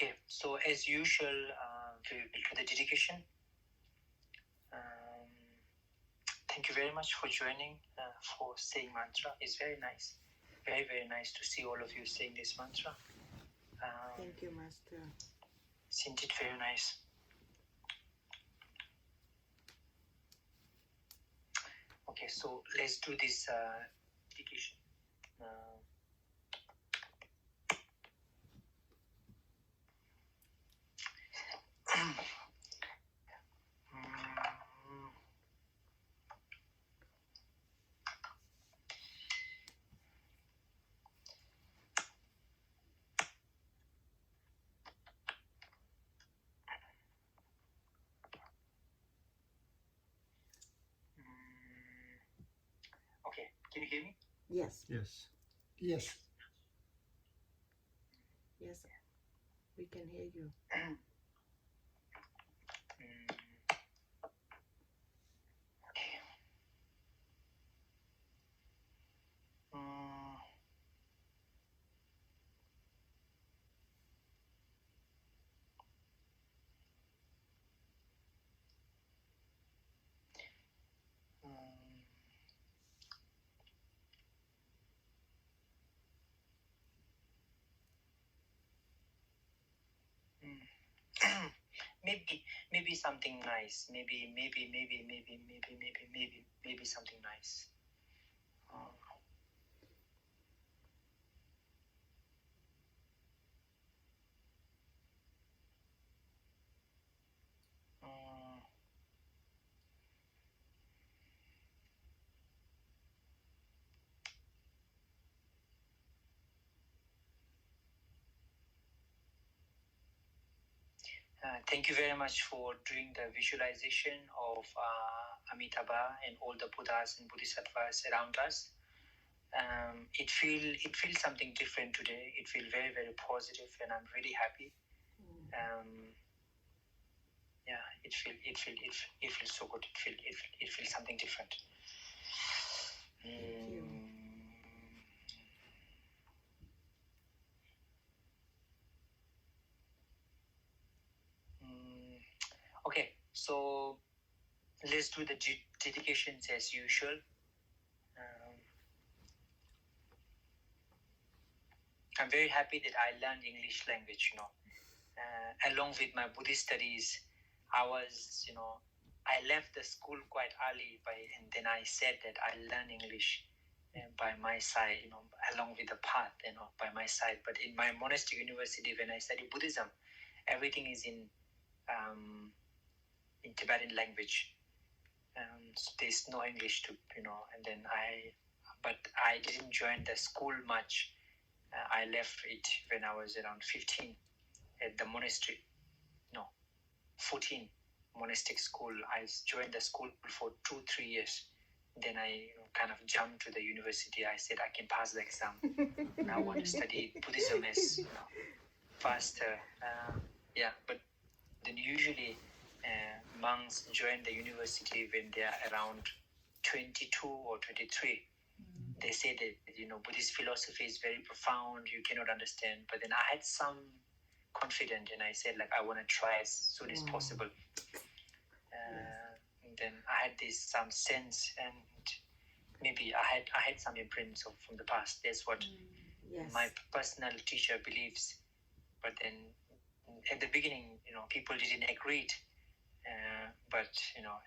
Okay, so as usual, we will do the dedication. Thank you very much for joining, for saying mantra. It's very nice. Very, very nice to see all of you saying this mantra. Thank you, Master. Isn't it very nice? Okay, so let's do this dedication. Okay, can you hear me? Yes. Yes. Yes. Yes, we can hear you. Maybe something nice. Maybe something nice. Thank you very much for doing the visualization of Amitabha and all the Buddhas and Bodhisattvas around us. It feels something different today. It feels very, very positive, and I'm really happy. Yeah, it feels so good. It feels something different. Thank you. Okay, so let's do the dedications as usual. I'm very happy that I learned English language, along with my Buddhist studies. I left the school quite early, and then I said that I learned English by my side, along with the path, by my side. But in my monastic university, when I study Buddhism, everything is in Tibetan language. So there's no English to, but I didn't join the school much. I left it when I was around 15 at the monastery. 14 monastic school. I joined the school for 2-3 years. Then I kind of jumped to the university. I said I can pass the exam. And I want to study Buddhism as faster. But then usually monks join the university when they are around 22 or 23. They say that Buddhist philosophy is very profound. You cannot understand. But then I had some confident, and I said I want to try as soon as possible. And then I had some sense, and maybe I had some imprints from the past. That's what my personal teacher believes. But then at the beginning, people didn't agree. But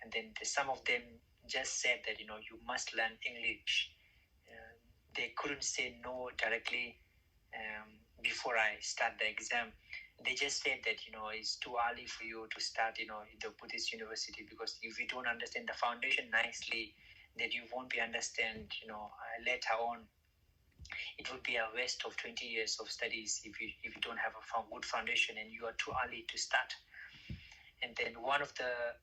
and then some of them just said that you must learn English. They couldn't say no directly before I start the exam. They just said that it's too early for you to start in the Buddhist university, because if you don't understand the foundation nicely, that you won't be understand later on. It would be a waste of 20 years of studies if you don't have a good foundation, and you are too early to start. And then one of the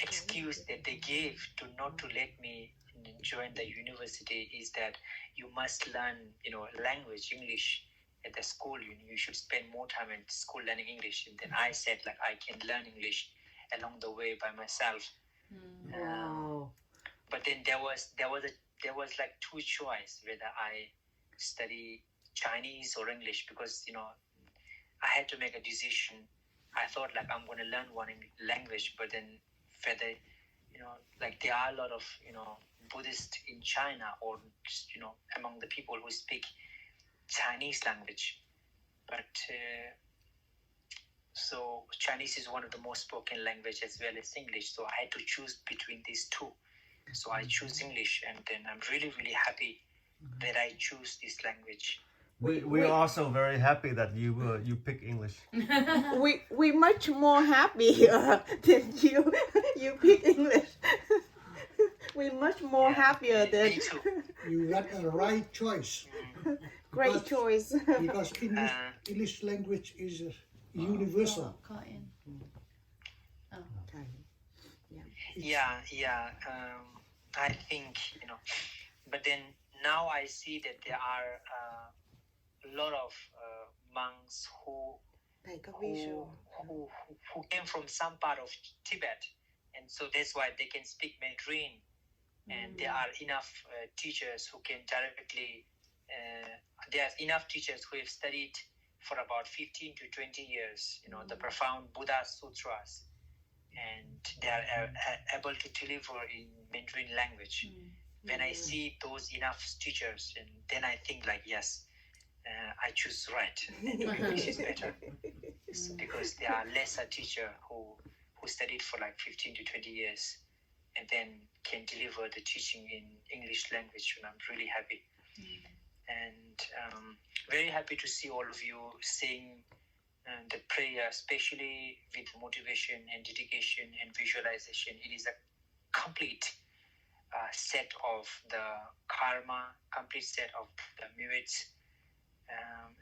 excuse that they gave not to let me join the university is that you must learn language, English, at the school. You should spend more time in school learning English. And then I said I can learn English along the way by myself. Wow. But then there was two choices, whether I study Chinese or English, because I had to make a decision. I thought like I'm going to learn one language, but then further, like there are a lot of Buddhists in China, or among the people who speak Chinese language, but so Chinese is one of the most spoken language as well as English. So I had to choose between these two. So I choose English, and then I'm really, really happy that I choose this language. We're also very happy that you pick English. we much more happy than you pick English. We much more happier than Me too. You got the right choice. Great choice. Because English language is universal. Yeah. I think but then now I see that there are a lot of monks who came from some part of Tibet, and so that's why they can speak Mandarin, and there are enough teachers who can directly there's enough teachers who have studied for about 15 to 20 years the profound Buddha sutras, and they are able to deliver in Mandarin language. When I see those enough teachers, and then I think like, yes, I choose right. English is better. Because there are lesser teacher who studied for like 15 to 20 years and then can deliver the teaching in English language, and I'm really happy. And very happy to see all of you saying the prayer, especially with motivation and dedication and visualization. It is a complete set of the karma, complete set of the merits,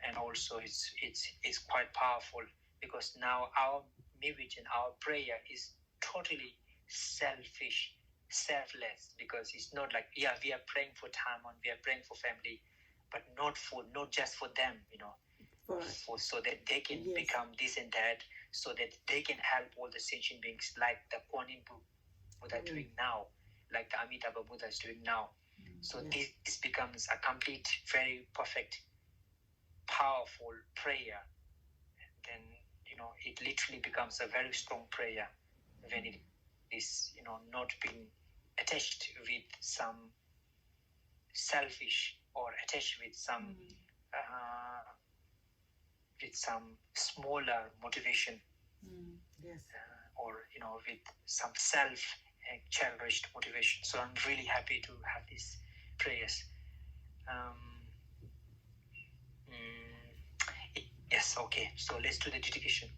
and also it's quite powerful, because now our merit and our prayer is totally selfish, selfless, because it's not like, we are praying for Tymon, we are praying for family, but not just for them, so that they can become this and that, so that they can help all the sentient beings, like the Kuan Yin Buddha doing now, like the Amitabha Buddha is doing now. So this becomes a complete, very perfect, powerful prayer. Then it literally becomes a very strong prayer when it is not being attached with some selfish, or attached with some smaller motivation, or with some self cherished motivation. So I'm really happy to have these prayers. Yes, okay, so let's do the dedication.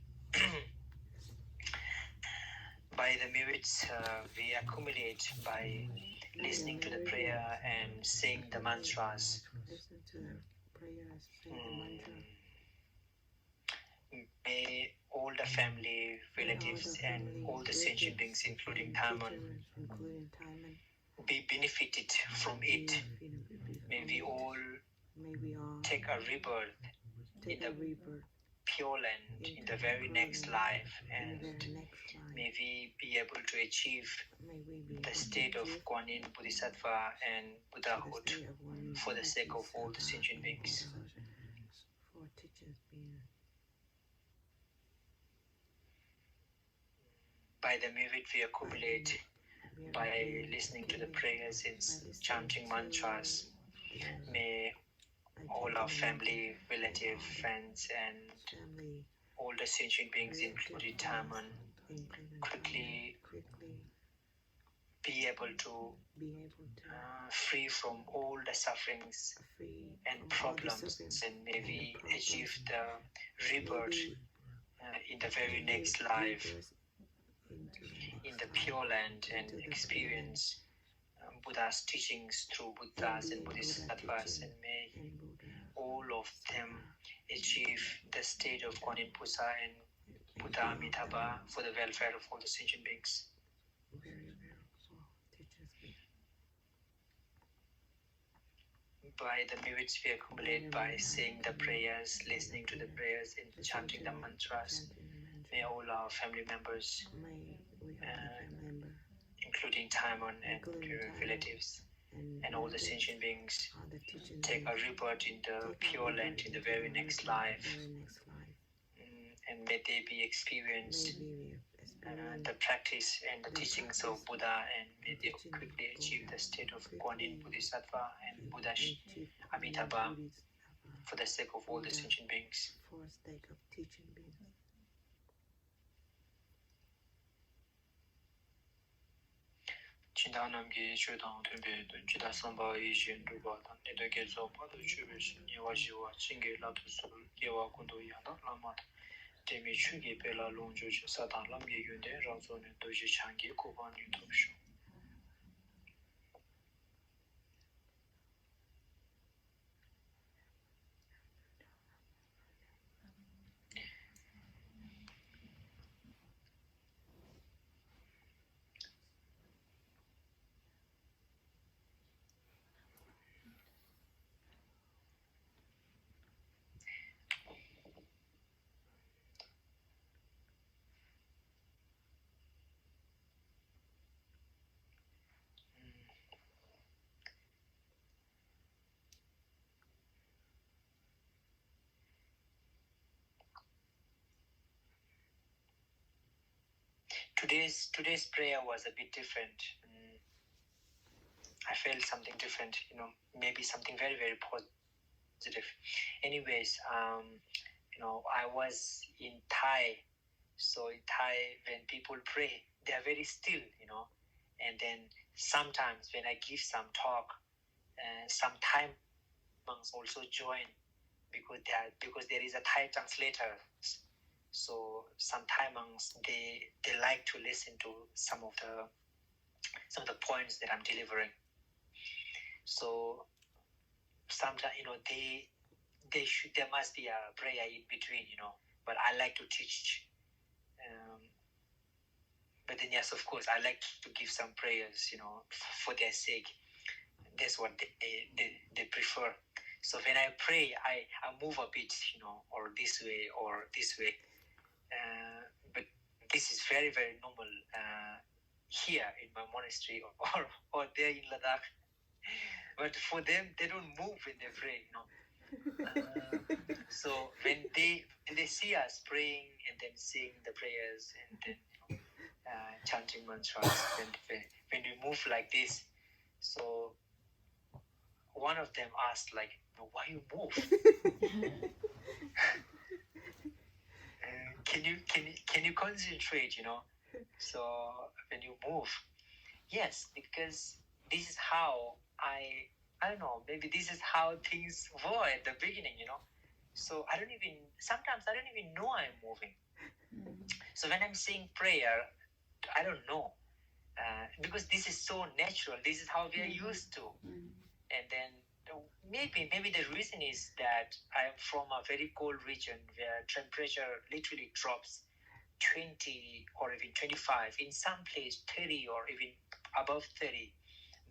By the merits we accumulate by listening to the prayer and saying the mantras, may all the family, relatives, and all the sentient beings, including Tymon, be benefited from it. May we all take a rebirth in the pure land in the very next life, and may we be able to achieve the state of Kuan Yin Bodhisattva and Buddhahood for the sake of all the sentient beings. By the merit we accumulate by listening to the prayers and chanting mantras, may all our family, relatives, friends, and all the sentient beings, including Tymon, quickly be able to free from all the sufferings and problems, and may we achieve the rebirth in the very next life in the pure land, and experience Buddha's teachings through Buddhas and Bodhisattvas, and may all of them achieve the state of Kuan Yin Pusa and Buddha Amitabha for the welfare of all the sentient beings. By the merits we accumulate by saying the prayers, listening to the prayers, and chanting the mantras, may all our family members, including Tymon and relatives, and all the sentient beings take a rebirth in the pure land in the very next life. And may they be experienced the practice and the teachings of Buddha, and may they quickly achieve the state of Guanyin Bodhisattva and Buddha Amitabha for the sake of all the sentient beings. 진단함기 주당 등배 지다 선바의 신두바다 내게 조파도 주비시 니와지와 징게라도스를 예와 군도야나 라마 데미 추기 벨라 롱주지 사단 람게 윤데 라존의 도지 창기 고반 유튜브쇼. Today's prayer was a bit different. I felt something different, maybe something very, very positive. Anyways, I was in Thai. So in Thai, when people pray, they are very still, and then sometimes when I give some talk, some Thai monks also join because there is a Thai translator. So some Thai monks, they like to listen to some of the points that I'm delivering. So sometimes there must be a prayer in between, but I like to teach. But then yes, of course, I like to give some prayers, for their sake. That's what they prefer. So when I pray, I move a bit, or this way or this way. But this is very, very normal here in my monastery or there in Ladakh. But for them, they don't move when they pray, So when they see us praying and then saying the prayers and then chanting mantras, when we move like this, so one of them asked, like, why you move? Can you concentrate, So when you move, yes, because this is how I don't know, maybe this is how things were at the beginning, So sometimes I don't even know I'm moving. So when I'm saying prayer, I don't know, because this is so natural. This is how we are used to. And then maybe the reason is that I'm from a very cold region where temperature literally drops 20 or even 25, in some place 30 or even above 30,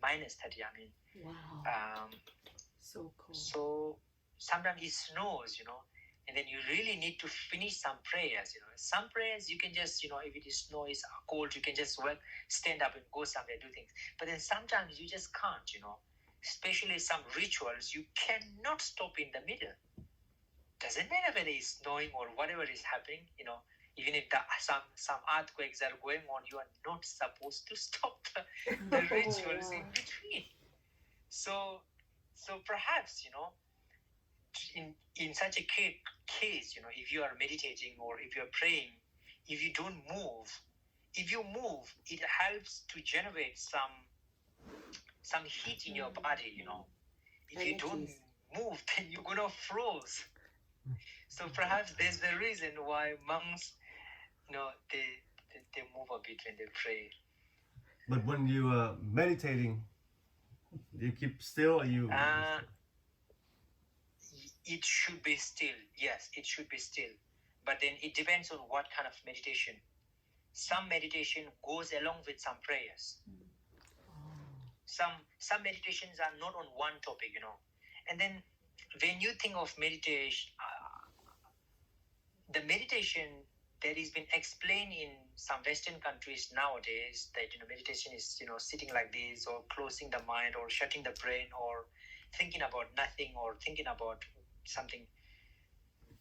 minus 30, I mean. Wow. So cold. So sometimes it snows, and then you really need to finish some prayers, Some prayers you can just, if it is snow, is cold, you can just stand up and go somewhere, do things. But then sometimes you just can't, Especially some rituals, you cannot stop in the middle. Doesn't matter whether it's snowing or whatever is happening, Even if some earthquakes are going on, you are not supposed to stop the rituals in between. So perhaps, in such a case, if you are meditating or if you are praying, if you don't move, if you move, it helps to generate some heat in your body, If you don't move, then you're gonna froze. So perhaps there's the reason why monks, they move a bit when they pray. But when you are meditating, you keep still, or you? It should be still. Yes, it should be still. But then it depends on what kind of meditation. Some meditation goes along with some prayers. Some meditations are not on one topic, And then when you think of meditation, the meditation there has been explained in some Western countries nowadays that meditation is sitting like this, or closing the mind, or shutting the brain, or thinking about nothing, or thinking about something.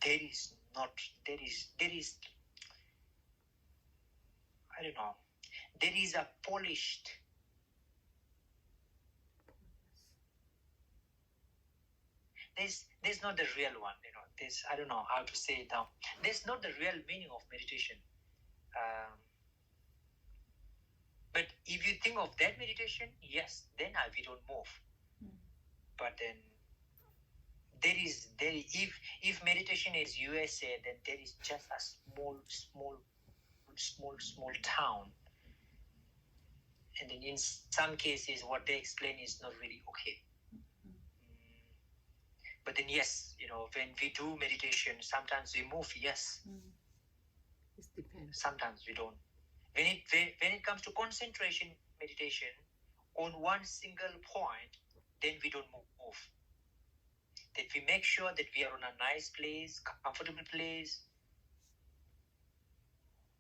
There is I don't know. There is a polished. There's not the real one. This, I don't know how to say it now. There's not the real meaning of meditation. But if you think of that meditation, yes, then we don't move. But then if meditation is USA, then there is just a small town, and then in some cases what they explain is not really okay. But then yes, when we do meditation, sometimes we move, yes. It depends. Sometimes we don't. When it comes to concentration meditation on one single point, then we don't move. That we make sure that we are on a nice place, comfortable place.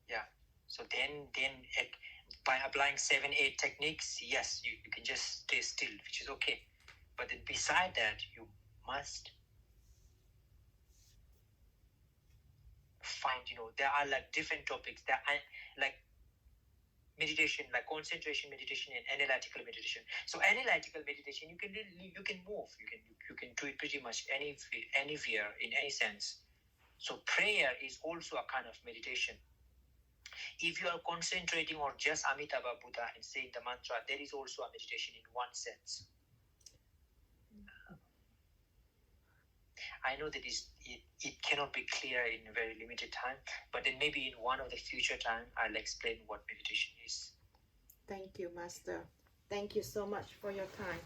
Yeah. So then by applying 7-8 techniques, yes, you can just stay still, which is okay. But then beside that, you must find, there are like different topics. There are like meditation, like concentration meditation and analytical meditation. So analytical meditation, you can move, you can do it pretty much anywhere in any sense. So prayer is also a kind of meditation. If you are concentrating on just Amitabha Buddha and saying the mantra, there is also a meditation in one sense. I know that it cannot be clear in a very limited time, but then maybe in one of the future time, I'll explain what meditation is. Thank you, Master. Thank you so much for your time.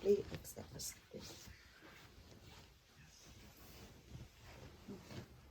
Please accept us.